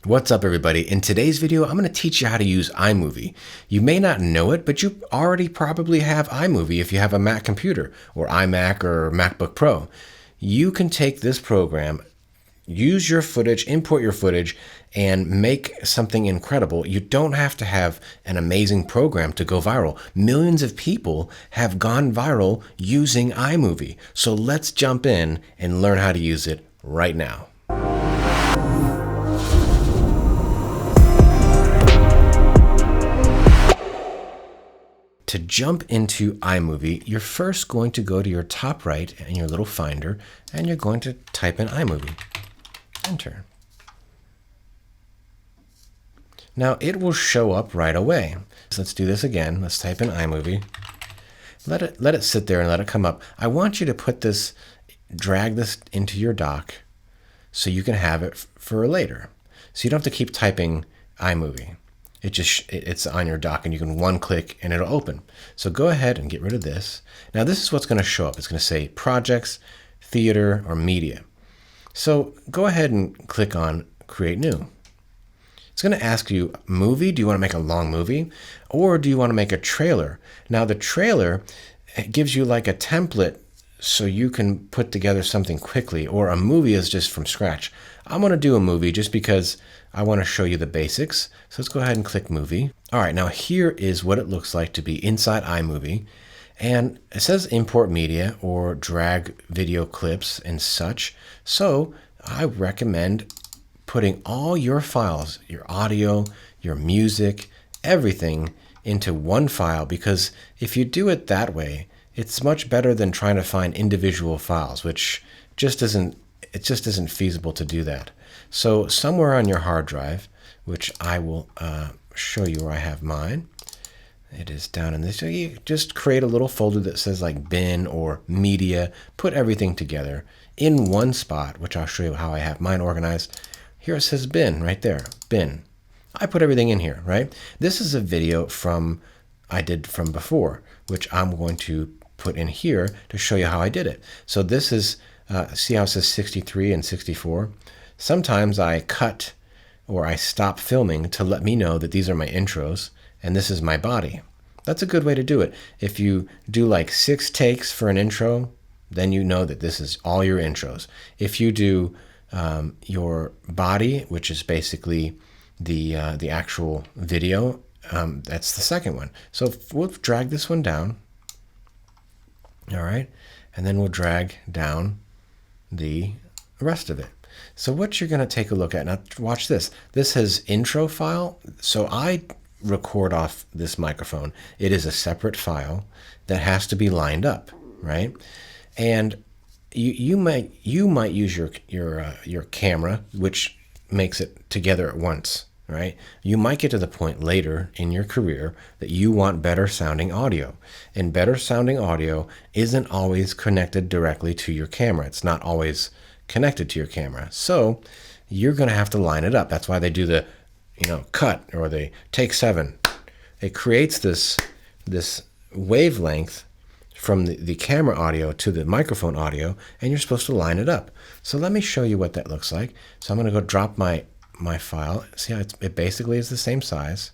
What's up, everybody? In today's video, I'm going to teach you how to use iMovie. You may not know it, but you already probably have iMovie if you have a Mac computer or iMac or MacBook Pro. You can take this program, use your footage, import your footage, and make something incredible. You don't have to have an amazing program to go viral. Millions of people have gone viral using iMovie. So let's jump in and learn how to use it right now. To jump into iMovie, you're first going to go to your top right in your little finder, and you're going to type in iMovie. Enter. Now it will show up right away. So let's do this again. Let's type in iMovie. Let it sit there and let it come up. I want you to drag this into your dock so you can have it for later. So you don't have to keep typing iMovie. It's on your dock and you can one click and it'll open. So go ahead and get rid of this. Now this is what's going to show up. It's going to say projects, theater, or media. So go ahead and click on create new. It's going to ask you, movie, do you want to make a long movie? Or do you want to make a trailer? Now the trailer gives you like a template so you can put together something quickly, or a movie is just from scratch. I'm going to do a movie just because I want to show you the basics. So let's go ahead and click movie. All right, now here is what it looks like to be inside iMovie. And it says import media or drag video clips and such. So I recommend putting all your files, your audio, your music, everything into one file, because if you do it that way, it's much better than trying to find individual files, which just isn't feasible to do that. So somewhere on your hard drive, which I will show you where I have mine, it is down in this. So you just create a little folder that says like bin or media, put everything together in one spot, which I'll show you how I have mine organized. Here it says bin right there, bin. I put everything in here, right? This is a video I did from before, which I'm going to put in here to show you how I did it. So this is, see how it says 63 and 64? Sometimes I cut or I stop filming to let me know that these are my intros and this is my body. That's a good way to do it. If you do like 6 takes for an intro, then you know that this is all your intros. If you do your body, which is basically the actual video, that's the second one. So we'll drag this one down. All right, and then we'll drag down the rest of it. So what you're going to take a look at, now watch this. This has intro file. So I record off this microphone. It is a separate file that has to be lined up, right? And you might use your camera, which makes it together at once, right? You might get to the point later in your career that you want better sounding audio. And better sounding audio isn't always connected directly to your camera. It's not always connected to your camera. So you're going to have to line it up. That's why they do the, cut, or they take 7. It creates this wavelength from the camera audio to the microphone audio, and you're supposed to line it up. So let me show you what that looks like. So I'm going to go drop my file. See how it basically is the same size.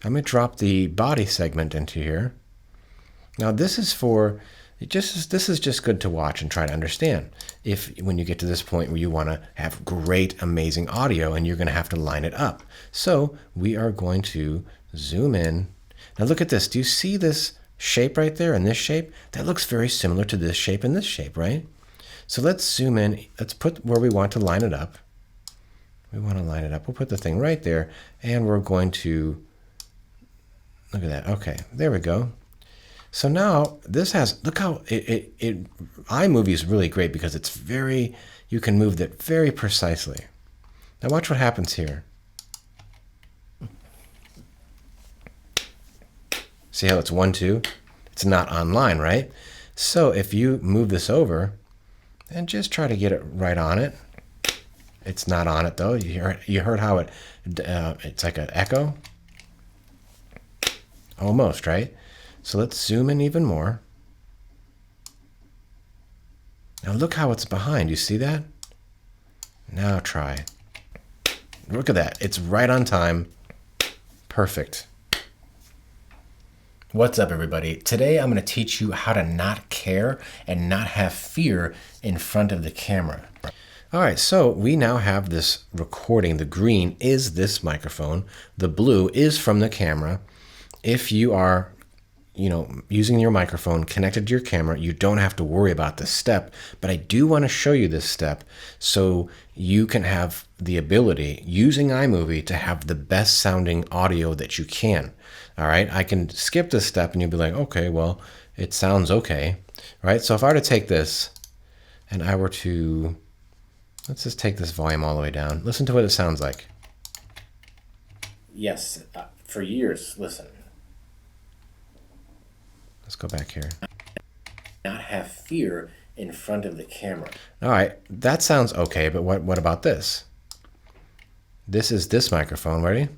I'm going to drop the body segment into here. Now this is just good to watch and try to understand. When you get to this point where you want to have great, amazing audio and you're going to have to line it up. So we are going to zoom in. Now look at this. Do you see this shape right there and this shape? That looks very similar to this shape and this shape, right? So let's zoom in. Let's put where we want to line it up. We want to line it up. We'll put the thing right there, and we're going to, look at that. Okay, there we go. So now this has, look how iMovie is really great because it's you can move that very precisely. Now watch what happens here. See how it's 1, 2? It's not online, right? So if you move this over and just try to get it right on it, it's not on it though. You heard how it's like an echo? Almost, right? So let's zoom in even more. Now look how it's behind. You see that? Now try. Look at that. It's right on time. Perfect. What's up, everybody? Today I'm going to teach you how to not care and not have fear in front of the camera. All right, so we now have this recording. The green is this microphone. The blue is from the camera. If you are, using your microphone connected to your camera, you don't have to worry about this step, but I do want to show you this step so you can have the ability using iMovie to have the best sounding audio that you can. All right, I can skip this step and you'll be like, okay, well, it sounds okay, right? So if I were to take this and I were to, let's just take this volume all the way down. Listen to what it sounds like. Yes, for years, listen. Let's go back here. Not have fear in front of the camera. All right, that sounds okay, but what about this? This is this microphone, ready?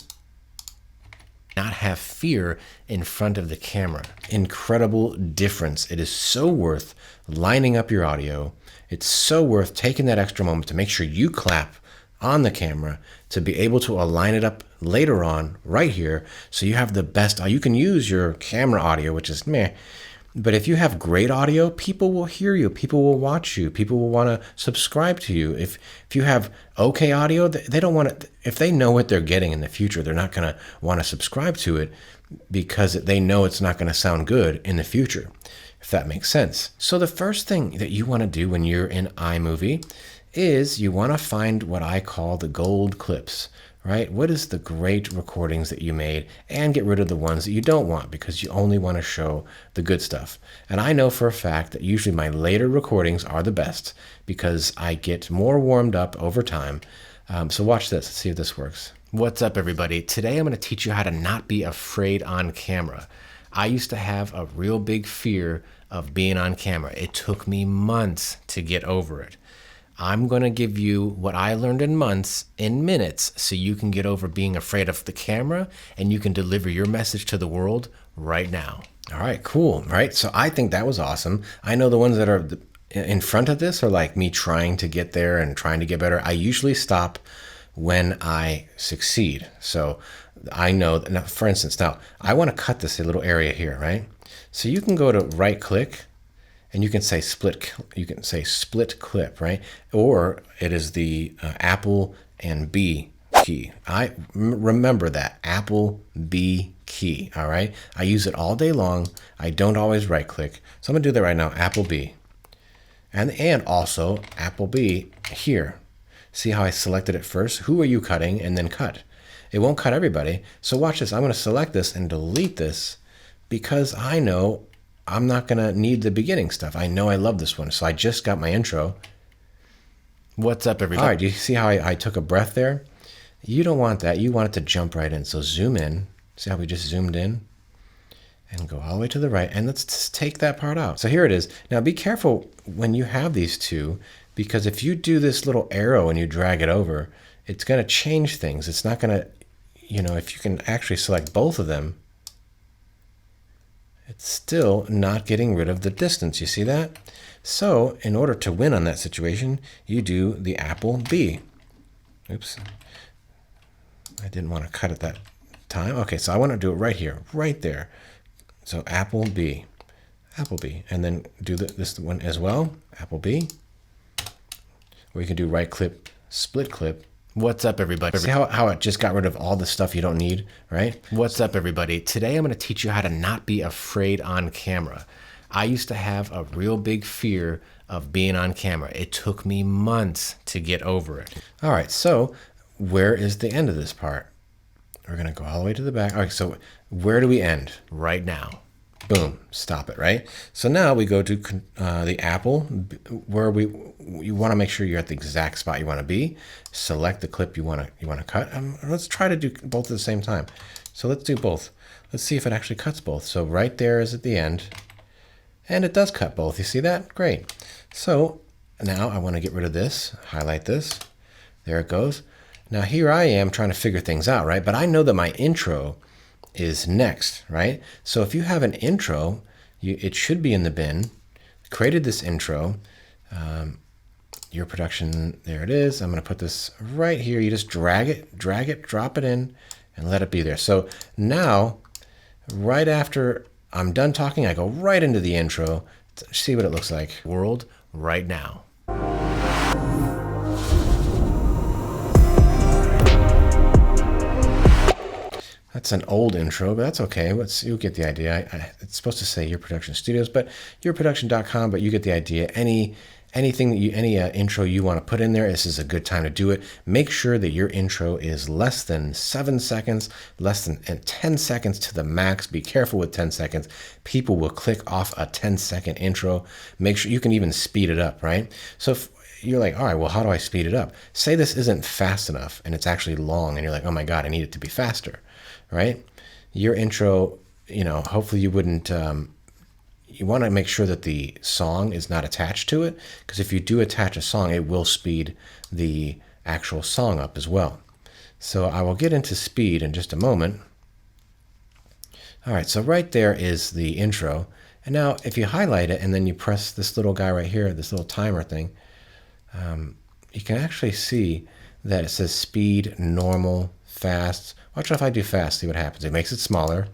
Not have fear in front of the camera. Incredible difference. It is so worth lining up your audio. It's so worth taking that extra moment to make sure you clap on the camera to be able to align it up later on right here so you have the best. You can use your camera audio, which is meh. But if you have great audio, people will hear you, people will watch you, people will want to subscribe to you. If you have okay audio, they don't want to, if they know what they're getting in the future, they're not going to want to subscribe to it because they know it's not going to sound good in the future, if that makes sense. So the first thing that you want to do when you're in iMovie is you want to find what I call the gold clips. Right? What is the great recordings that you made, and get rid of the ones that you don't want because you only want to show the good stuff. And I know for a fact that usually my later recordings are the best because I get more warmed up over time. So watch this. Let's see if this works. What's up, everybody? Today I'm going to teach you how to not be afraid on camera. I used to have a real big fear of being on camera. It took me months to get over it. I'm going to give you what I learned in months, in minutes, so you can get over being afraid of the camera and you can deliver your message to the world right now. All right, cool, right? So I think that was awesome. I know the ones that are in front of this are like me trying to get there and trying to get better. I usually stop when I succeed. So I know, now, for instance, now I want to cut this little area here, right? So you can go to right click, and you can say split clip, right? Or it is the Apple and B key. I remember that, Apple B key, all right? I use it all day long. I don't always right click. So I'm gonna do that right now, Apple B. And also Apple B here. See how I selected it first? Who are you cutting? And then cut. It won't cut everybody. So watch this, I'm gonna select this and delete this because I know I'm not going to need the beginning stuff. I know I love this one. So I just got my intro. What's up, everybody? All right, do you see how I took a breath there? You don't want that. You want it to jump right in. So zoom in. See how we just zoomed in? And go all the way to the right. And let's just take that part out. So here it is. Now be careful when you have these two, because if you do this little arrow and you drag it over, it's going to change things. It's not going to, if you can actually select both of them, it's still not getting rid of the distance. You see that? So in order to win on that situation, you do the Apple B. Oops. I didn't want to cut it that time. Okay, so I want to do it right here, right there. So Apple B, and then do this one as well, Apple B. Or you can do right clip, split clip. What's up, everybody? See how it just got rid of all the stuff you don't need, right? What's up, everybody? Today I'm going to teach you how to not be afraid on camera. I used to have a real big fear of being on camera. It took me months to get over it. All right, so where is the end of this part? We're going to go all the way to the back. All right, so where do we end? Right now. Boom, stop it, right? So now we go to the Apple, where you want to make sure you're at the exact spot you want to be. Select the clip you want to cut. Let's try to do both at the same time. So let's do both. Let's see if it actually cuts both. So right there is at the end, and it does cut both. You see that? Great. So now I want to get rid of this, highlight this. There it goes. Now here I am trying to figure things out, right? But I know that my intro is next, right? So if you have an intro, it should be in the bin. Created this intro. your production, there it is. I'm going to put this right here. You just drag it, drop it in, and let it be there. So now, right after I'm done talking, I go right into the intro. See what it looks like. World right now. That's an old intro, but that's okay. You'll get the idea. It's supposed to say Your Production Studios, but yourproduction.com, but you get the idea. Any intro you want to put in there, this is a good time to do it. Make sure that your intro is less than 7 seconds, less than 10 seconds to the max. Be careful with 10 seconds. People will click off a 10-second intro. Make sure you can even speed it up, right? So if you're like, all right, well, how do I speed it up? Say this isn't fast enough and it's actually long and you're like, oh my God, I need it to be faster, right? Your intro, hopefully you wouldn't, you want to make sure that the song is not attached to it, because if you do attach a song, it will speed the actual song up as well. So I will get into speed in just a moment. All right, so right there is the intro. And now if you highlight it and then you press this little guy right here, this little timer thing, you can actually see that it says speed, normal, fast. Watch if I do fast, see what happens. It makes it smaller.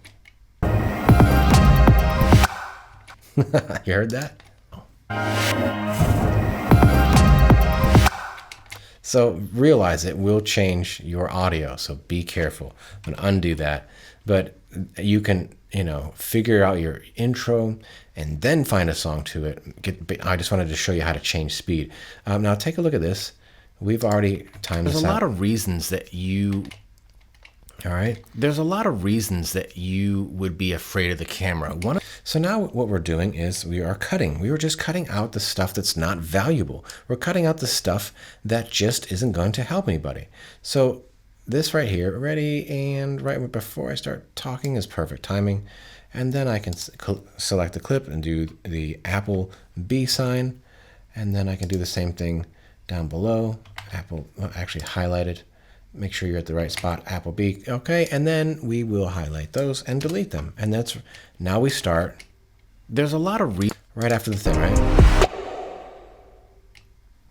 You heard that? So realize it will change your audio, so be careful. I'm gonna undo that. But you can, figure out your intro and then find a song to it. I just wanted to show you how to change speed. Now take a look at this. We've already timed this out. There's a lot of reasons that you... All right. There's a lot of reasons that you would be afraid of the camera. So now what we're doing is we are cutting. We were just cutting out the stuff that's not valuable. We're cutting out the stuff that just isn't going to help anybody. So this right here, ready, and right before I start talking is perfect timing. And then I can select the clip and do the Apple B sign. And then I can do the same thing down below. Apple, actually highlight it. Make sure you're at the right spot, Apple B, okay, and then we will highlight those and delete them. And that's, now we start. There's a lot of right after the thing, right?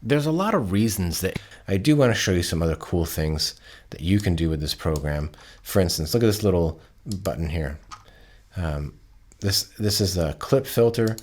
There's a lot of reasons that I do want to show you some other cool things that you can do with this program. For instance, look at this little button here. This is a clip filter.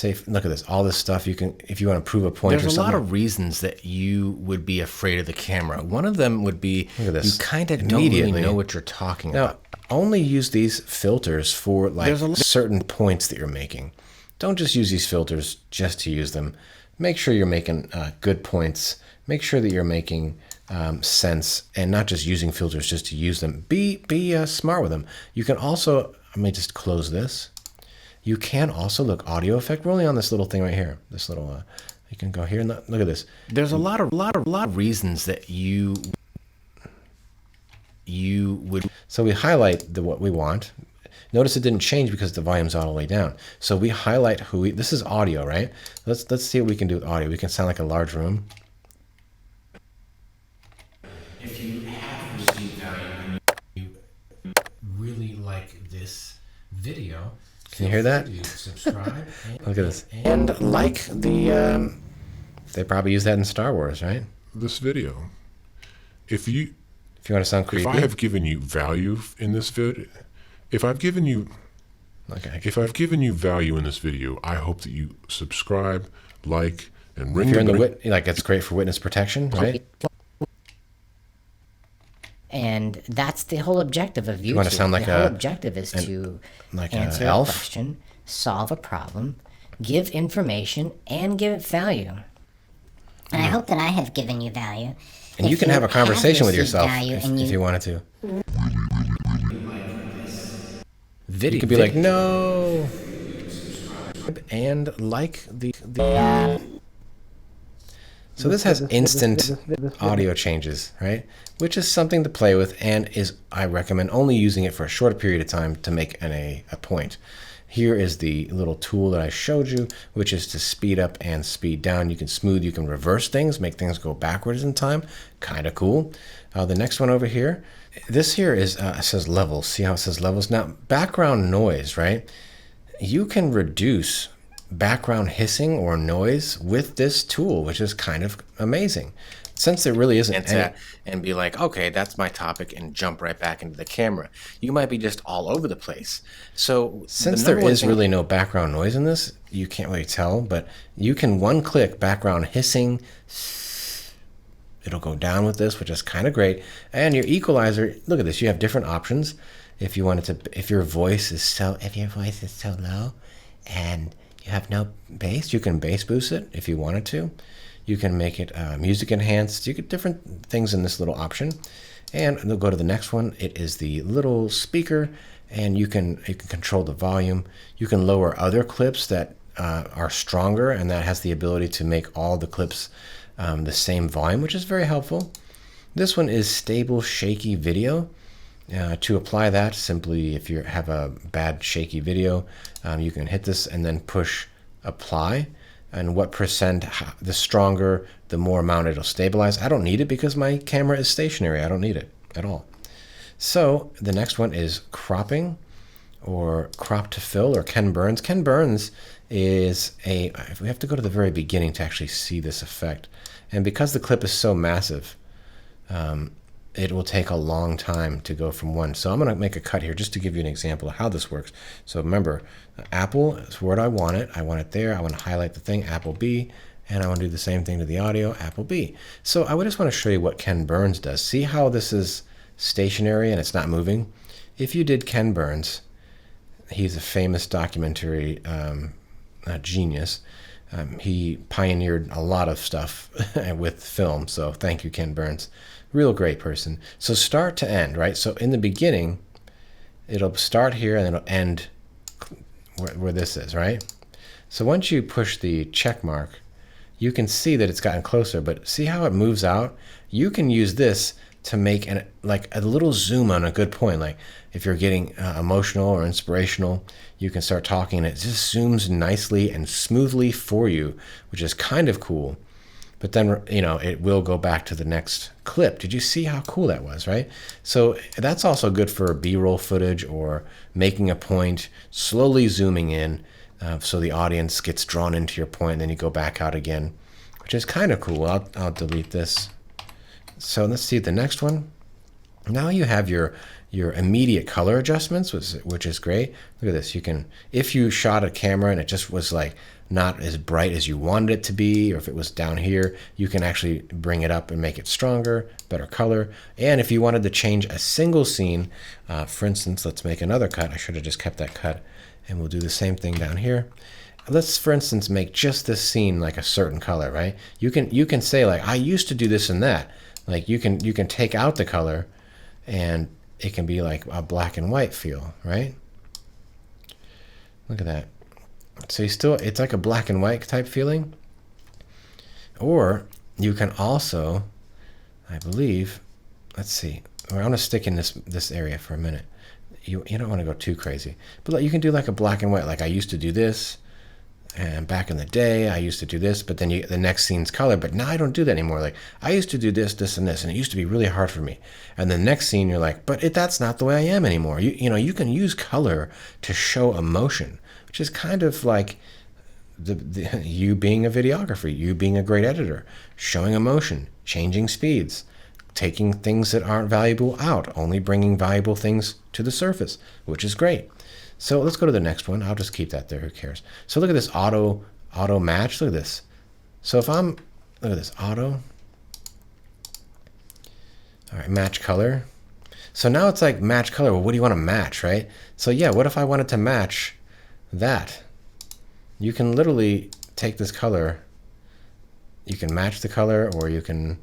Look at this, all this stuff you can, if you want to prove a point or something. There's a lot of reasons that you would be afraid of the camera. One of them would be, look at this, you kind of don't really know what you're talking about. Only use these filters for like certain points that you're making. Don't just use these filters just to use them. Make sure you're making good points. Make sure that you're making sense and not just using filters just to use them. Be smart with them. You can also, let me just close this. You can also look audio effect. We're only on this little thing right here. This little, you can go here and look at this. There's a lot of reasons that you would. So we highlight what we want. Notice it didn't change because the volume's all the way down. So we highlight this is audio, right? Let's see what we can do with audio. We can sound like a large room. If you have received value and you really like this video, can you hear that? Subscribe. Look at this. And like the, they probably use that in Star Wars, right? This video. If you want to sound creepy. If I have given you value in this video, if I've given you value in this video, I hope that you subscribe, like, and ring. If you're in the it's great for witness protection, right? And that's the whole objective of YouTube. You want to sound like the whole objective is to answer a question, solve a problem, give information, and give it value. And I hope that I have given you value. And you can have a conversation with yourself if you wanted to. You could be like, no. And like the So this has instant audio changes, right? Which is something to play with and I recommend only using it for a short period of time to make a point. Here is the little tool that I showed you, which is to speed up and speed down. You can smooth, you can reverse things, make things go backwards in time. Kind of cool. The next one over here, this here is it says levels. See how it says levels? Now, background noise, right? You can reduce background hissing or noise with this tool, which is kind of amazing. Since there really isn't any, and be like, okay, that's my topic, and jump right back into the camera. You might be just all over the place. So since there is really no background noise in this, you can't really tell, but you can one-click background hissing. It'll go down with this, which is kind of great. And your equalizer, look at this. You have different options. If you wanted to, if your voice is so low, and you have no bass, you can bass boost it if you wanted to. You can make it music enhanced. You get different things in this little option. And we'll go to the next one. It is the little speaker, and you can control the volume. You can lower other clips that are stronger, and that has the ability to make all the clips the same volume, which is very helpful. This one is stable shaky video. To apply that, simply if you have a bad shaky video, you can hit this and then push apply. And what percent, the stronger, the more amount it'll stabilize. I don't need it because my camera is stationary. I don't need it at all. So the next one is cropping, or crop to fill, or Ken Burns. Ken Burns is we have to go to the very beginning to actually see this effect. And because the clip is so massive, it will take a long time to go from one. So I'm going to make a cut here just to give you an example of how this works. So remember, Apple is where I want it. I want it there. I want to highlight the thing, Apple B, and I want to do the same thing to the audio, Apple B. So I would just want to show you what Ken Burns does. See how this is stationary and it's not moving? If you did Ken Burns, he's a famous documentary genius. He pioneered a lot of stuff with film, so thank you, Ken Burns. Real great person. So start to end, right? So in the beginning, it'll start here and it'll end where this is, right? So once you push the check mark, you can see that it's gotten closer, but see how it moves out? You can use this to make like a little zoom on a good point. Like if you're getting emotional or inspirational, you can start talking and it just zooms nicely and smoothly for you, which is kind of cool. But then, it will go back to the next clip. Did you see how cool that was, right? So that's also good for B-roll footage or making a point, slowly zooming in so the audience gets drawn into your point, and then you go back out again, which is kind of cool. I'll delete this. So let's see the next one. Now you have your immediate color adjustments, which is great. Look at this. You can, if you shot a camera and it just was like not as bright as you wanted it to be, or if it was down here, you can actually bring it up and make it stronger, better color. And if you wanted to change a single scene, for instance, let's make another cut. I should have just kept that cut, and we'll do the same thing down here. Let's, for instance, make just this scene like a certain color, right? You can say like, I used to do this and that. Like you can take out the color, and it can be like a black and white feel, right? Look at that. So it's like a black and white type feeling. Or you can also, I believe, let's see. I'm going to stick in this area for a minute. You don't want to go too crazy. But you can do like a black and white, like I used to do this, and back in the day I used to do this, but then the next scene's color, but now I don't do that anymore. Like I used to do this, this, and this, and it used to be really hard for me. And the next scene you're like, but that's not the way I am anymore. You can use color to show emotion, which is kind of like you being a videographer, you being a great editor, showing emotion, changing speeds, taking things that aren't valuable out, only bringing valuable things to the surface, which is great. So let's go to the next one. I'll just keep that there. Who cares? So look at this auto match. Look at this. So look at this auto. All right, match color. So now it's like match color. Well, what do you want to match, right? So yeah, what if I wanted to match that? You can literally take this color. You can match the color, or you can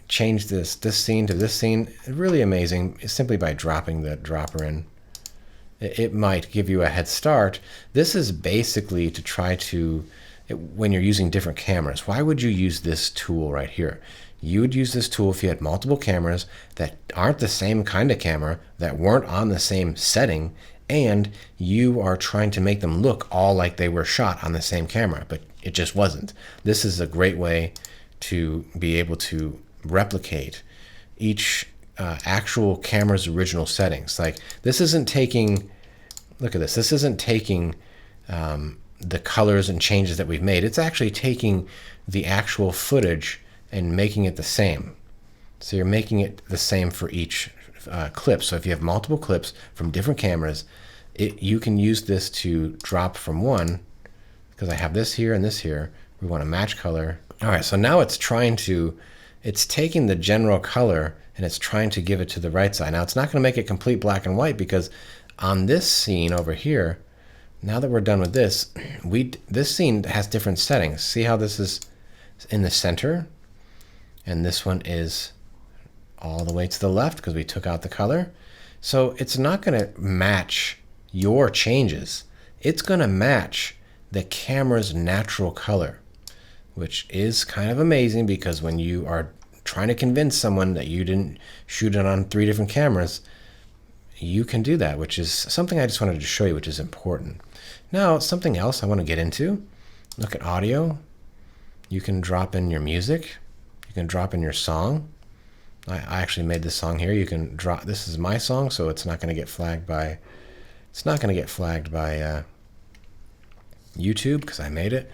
change this scene to this scene. Really amazing. It's simply by dropping the dropper in. It might give you a head start. This is basically to try to, when you're using different cameras, why would you use this tool right here? You would use this tool if you had multiple cameras that aren't the same kind of camera, that weren't on the same setting, and you are trying to make them look all like they were shot on the same camera, but it just wasn't. This is a great way to be able to replicate each actual camera's original settings. Like this isn't taking, look at this. This isn't taking the colors and changes that we've made. It's actually taking the actual footage and making it the same. So you're making it the same for each clip. So if you have multiple clips from different cameras, you can use this to drop from one, because I have this here and this here. We want to match color. All right, so now it's taking the general color and it's trying to give it to the right side. Now it's not going to make it complete black and white, because on this scene over here, now that we're done with this, this scene has different settings. See how this is in the center? And this one is all the way to the left because we took out the color. So it's not going to match your changes. It's going to match the camera's natural color, which is kind of amazing, because when you are trying to convince someone that you didn't shoot it on 3 different cameras, you can do that, which is something I just wanted to show you, which is important. Now, something else I want to get into, look at audio. You can drop in your music. You can drop in your song. I actually made this song here. You can drop, this is my song, so it's not going to get flagged by, YouTube, because I made it.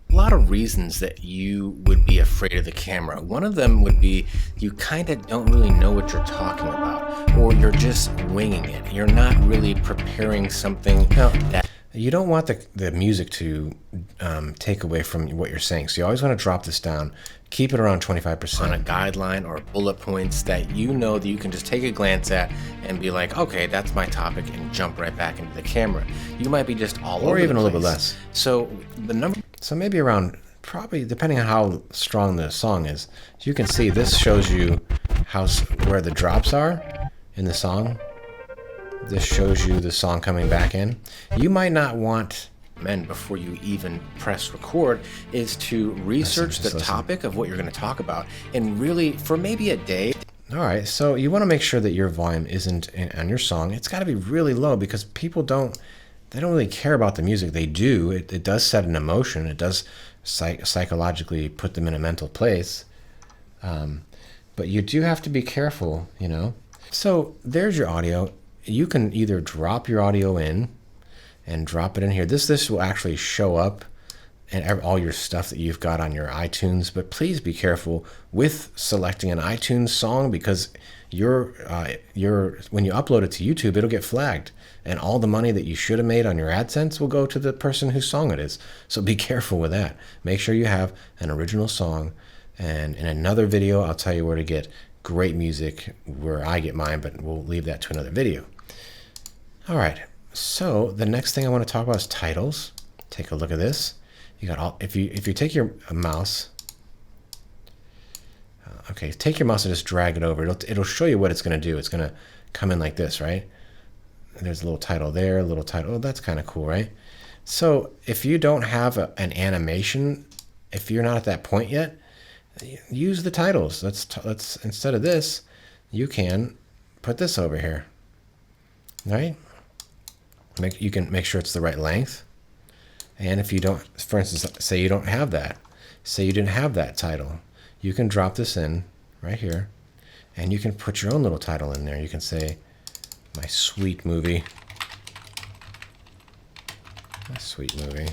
A lot of reasons that you would be afraid of the camera. One of them would be you kind of don't really know what you're talking about, or you're just winging it. You're not really preparing something that you don't want the music to take away from what you're saying. So you always want to drop this down, keep it around 25% on a guideline or bullet points that you know that you can just take a glance at and be like, okay, that's my topic, and jump right back into the camera. You might be just all over the place. Or even a little bit less. So maybe around, probably depending on how strong the song is. You can see this shows you where the drops are in the song. This shows you the song coming back in. You might not want, before you even press record, is to research the topic of what you're going to talk about, and really, for maybe a day. All right, so you want to make sure that your volume isn't on your song. It's got to be really low, because people don't really care about the music. They do. It does set an emotion. It does psychologically put them in a mental place. But you do have to be careful, you know. So there's your audio. You can either drop your audio in and drop it in here. This will actually show up and all your stuff that you've got on your iTunes. But please be careful with selecting an iTunes song, because when you upload it to YouTube, it'll get flagged, and all the money that you should have made on your AdSense will go to the person whose song it is. So be careful with that. Make sure you have an original song. And in another video, I'll tell you where to get great music, where I get mine, but we'll leave that to another video. All right, so the next thing I want to talk about is titles. Take a look at this. You got if you take your mouse, take your mouse and just drag it over. It'll show you what it's going to do. It's going to come in like this, right? There's a little title there, a little title. Oh, that's kind of cool, right? So if you don't have an animation, if you're not at that point yet, use the titles. Let's instead of this, you can put this over here, right? You can make sure it's the right length. And if you don't, for instance, say you don't have that, say you didn't have that title, you can drop this in right here, and you can put your own little title in there. You can say, my sweet movie. My sweet movie.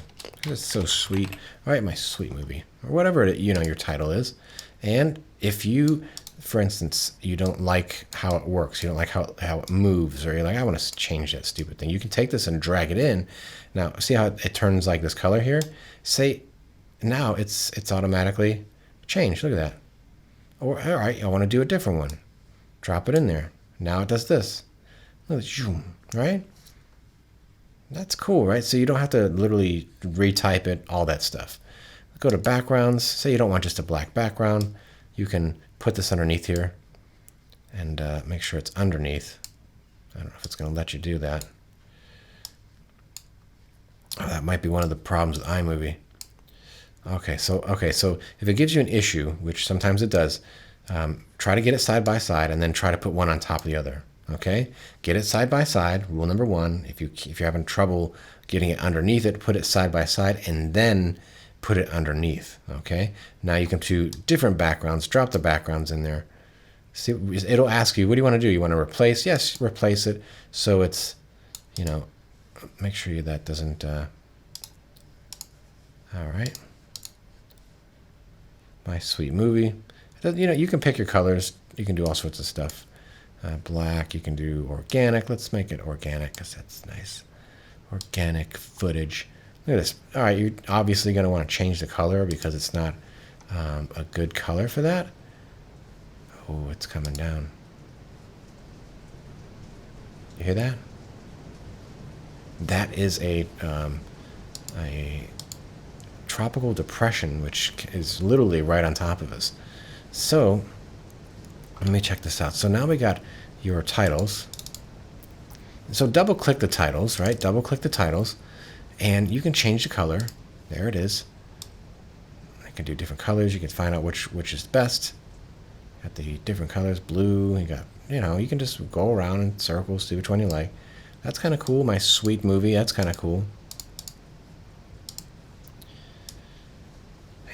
It's so sweet. All right, my sweet movie, or whatever your title is. And if you, for instance, you don't like how it works, you don't like how it moves, or you're like, I want to change that stupid thing, you can take this and drag it in. Now, see how it turns like this color here? Say, now it's automatically changed. Look at that. Or, all right, I want to do a different one. Drop it in there. Now it does this. Look, right? That's cool, right? So you don't have to literally retype it, all that stuff. Go to backgrounds. Say you don't want just a black background. You can put this underneath here and make sure it's underneath. I don't know if it's going to let you do that. Oh, that might be one of the problems with iMovie. Okay, so if it gives you an issue, which sometimes it does, try to get it side by side and then try to put one on top of the other. Okay, get it side by side. Rule number one: if you're having trouble getting it underneath it, put it side by side and then put it underneath. Okay, now you can do different backgrounds. Drop the backgrounds in there. See, it'll ask you, what do you want to do? You want to replace? Yes, replace it. So it's, make sure that doesn't All right. My sweet movie. You know, you can pick your colors. You can do all sorts of stuff. Black, you can do organic. Let's make it organic because that's nice. Organic footage. Look at this. All right, you're obviously going to want to change the color because it's not a good color for that. Oh, it's coming down. You hear that? That is a tropical depression, which is literally right on top of us. So let me check this out. So now we got your titles. So double click the titles, right? Double click the titles and you can change the color. There it is. I can do different colors. You can find out which is best. Got the different colors, blue. You got, you know, you can just go around in circles, see which one you like. That's kind of cool. My sweet movie, that's kind of cool.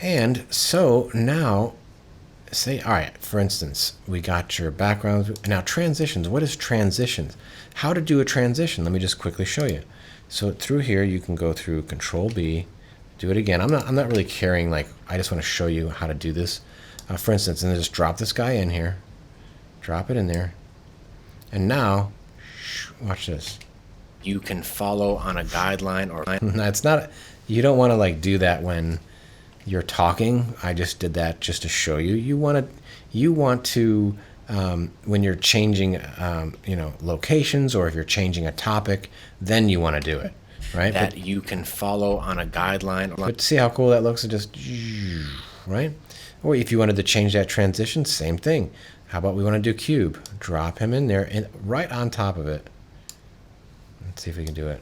And so now, say, all right, for instance, we got your background. Now transitions, what is transitions? How to do a transition? Let me just quickly show you. So through here, you can go through Control B, do it again. I'm not really caring, like, I just want to show you how to do this. For instance, and just drop this guy in here, drop it in there. And now, watch this. You can follow on a guideline or it's not, you don't want to like do that when you're talking. I just did that just to show you. You want to when you're changing, you know, locations, or if you're changing a topic, then you want to do it, right? That you can follow on a guideline. But see how cool that looks? It just, right? Or if you wanted to change that transition, same thing. How about we want to do cube? Drop him in there and right on top of it. Let's see if we can do it.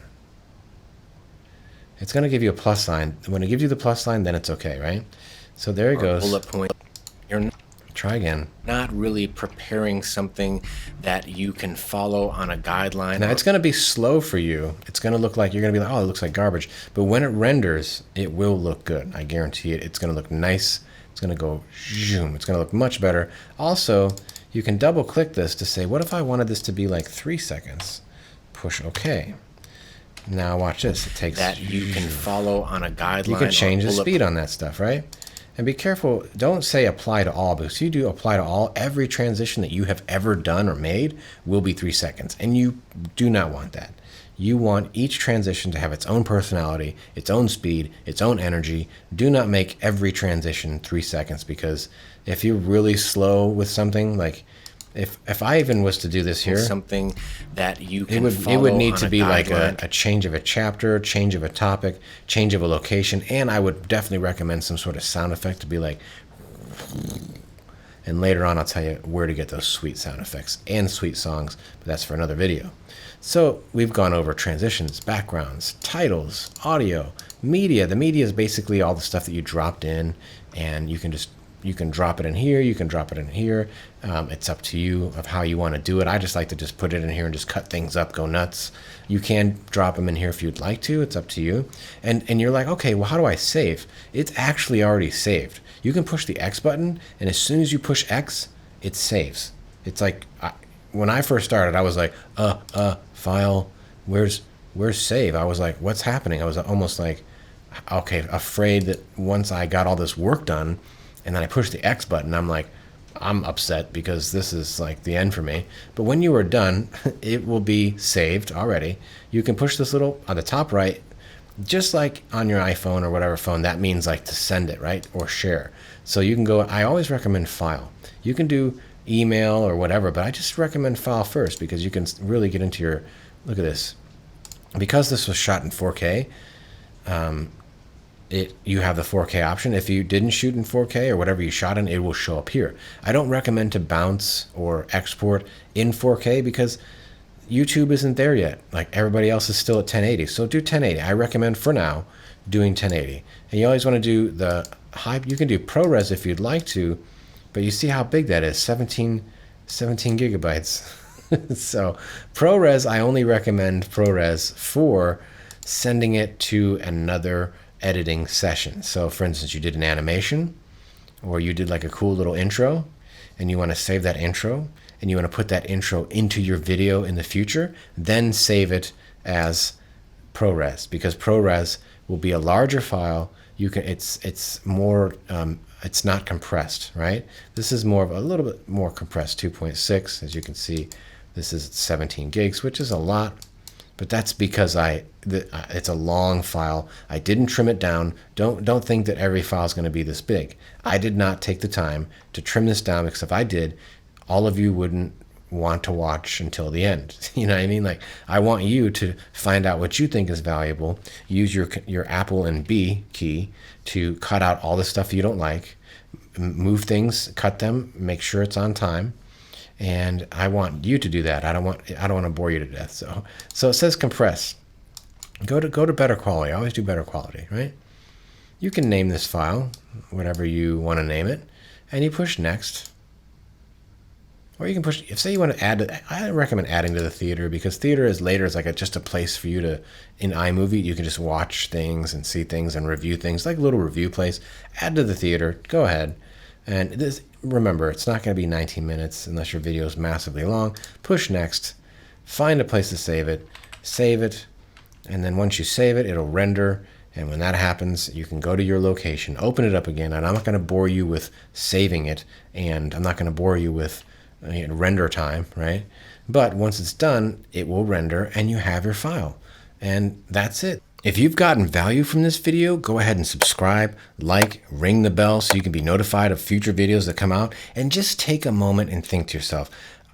It's going to give you a plus sign. When it gives you the plus sign, then it's okay, right? So there it goes. Bullet point. You're try again. Not really preparing something that you can follow on a guideline. Now it's going to be slow for you. It's going to look like you're going to be like, oh, it looks like garbage. But when it renders, it will look good. I guarantee it. It's going to look nice. It's going to go zoom. It's going to look much better. Also, you can double click this to say, what if I wanted this to be like 3 seconds? Push OK. Now watch this. It takes that you can follow on a guideline. You can change the speed on that stuff, right? And be careful. Don't say apply to all, because if you do apply to all, every transition that you have ever done or made will be 3 seconds. And you do not want that. You want each transition to have its own personality, its own speed, its own energy. Do not make every transition 3 seconds, because if you're really slow with something, like if I even was to do this here, something that you can it would need to be like a change of a chapter, change of a topic, change of a location, and I would definitely recommend some sort of sound effect to be like, and later on I'll tell you where to get those sweet sound effects and sweet songs, but that's for another video. So we've gone over transitions, backgrounds, titles, audio, media. The media is basically all the stuff that you dropped in, and you can drop it in here, you can drop it in here. It's up to you of how you want to do it. I just like to just put it in here and just cut things up, go nuts. You can drop them in here if you'd like to. It's up to you. And you're like, okay, well, how do I save? It's actually already saved. You can push the X button, and as soon as you push X, it saves. It's like, when I first started, I was like, file, where's save? I was like, what's happening? I was almost like, okay, afraid that once I got all this work done, and then I push the X button, I'm like, I'm upset because this is like the end for me. But when you are done, it will be saved already. You can push this little on the top right, just like on your iPhone or whatever phone. That means like to send it, right? Or share. So you can go, I always recommend file. You can do email or whatever, but I just recommend file first, because you can really get into your, look at this. Because this was shot in 4K, you have the 4K option. If you didn't shoot in 4K or whatever you shot in, it will show up here. I don't recommend to bounce or export in 4K because YouTube isn't there yet. Like everybody else is still at 1080. So do 1080. I recommend for now doing 1080. And you always want to do the high. You can do ProRes if you'd like to, but you see how big that is, 17 gigabytes. So ProRes, I only recommend ProRes for sending it to another editing session. So for instance, you did an animation, or you did like a cool little intro, and you want to save that intro, and you want to put that intro into your video in the future, then save it as ProRes, because ProRes will be a larger file, it's more, it's not compressed, right? This is more of a little bit more compressed, 2.6. As you can see, this is 17 gigs, which is a lot, but that's because it's a long file. I didn't trim it down. Don't think that every file is going to be this big. I did not take the time to trim this down, because if I did, all of you wouldn't want to watch until the end. You know what I mean? Like, I want you to find out what you think is valuable. Use your Apple and B key to cut out all the stuff you don't like, move things, cut them, make sure it's on time. And I want you to do that. I don't want to bore you to death. So it says compress. Go to better quality. I always do better quality, right? You can name this file whatever you want to name it, and you push next. Or you can push, if say you want to add, I recommend adding to the theater, because theater is later, is like just a place for you to, in iMovie, you can just watch things and see things and review things, like a little review place. Add to the theater, go ahead. And this, remember, it's not going to be 19 minutes unless your video is massively long. Push next, find a place to save it, and then once you save it, it'll render. And when that happens, you can go to your location, open it up again, and I'm not going to bore you with saving it, and I'm not going to bore you with render time, right? But once it's done, it will render and you have your file. And that's it. If you've gotten value from this video, go ahead and subscribe, like, ring the bell so you can be notified of future videos that come out, and just take a moment and think to yourself,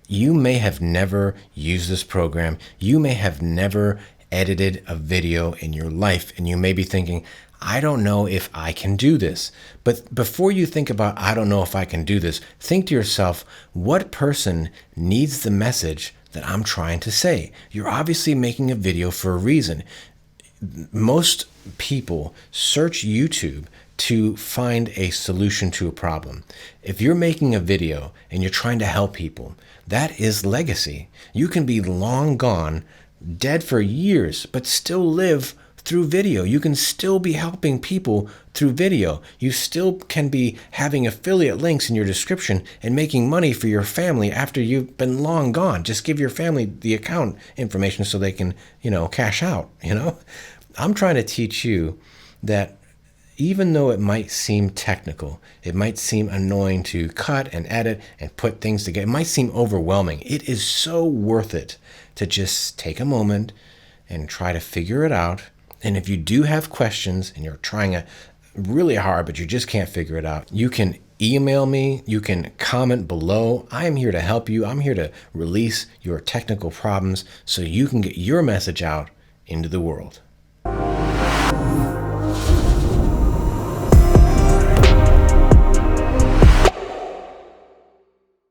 you may have never used this program. You may have never edited a video in your life, and you may be thinking, I don't know if I can do this. But before you think about, I don't know if I can do this, think to yourself, what person needs the message that I'm trying to say? You're obviously making a video for a reason. Most people search YouTube to find a solution to a problem. If you're making a video and you're trying to help people, that is legacy. You can be long gone, dead for years, but still live through video. You can still be helping people through video. You still can be having affiliate links in your description and making money for your family after you've been long gone. Just give your family the account information so they can, cash out, I'm trying to teach you that even though it might seem technical, it might seem annoying to cut and edit and put things together, it might seem overwhelming. It is so worth it to just take a moment and try to figure it out. And if you do have questions and you're trying really hard, but you just can't figure it out, you can email me, you can comment below. I am here to help you. I'm here to release your technical problems so you can get your message out into the world.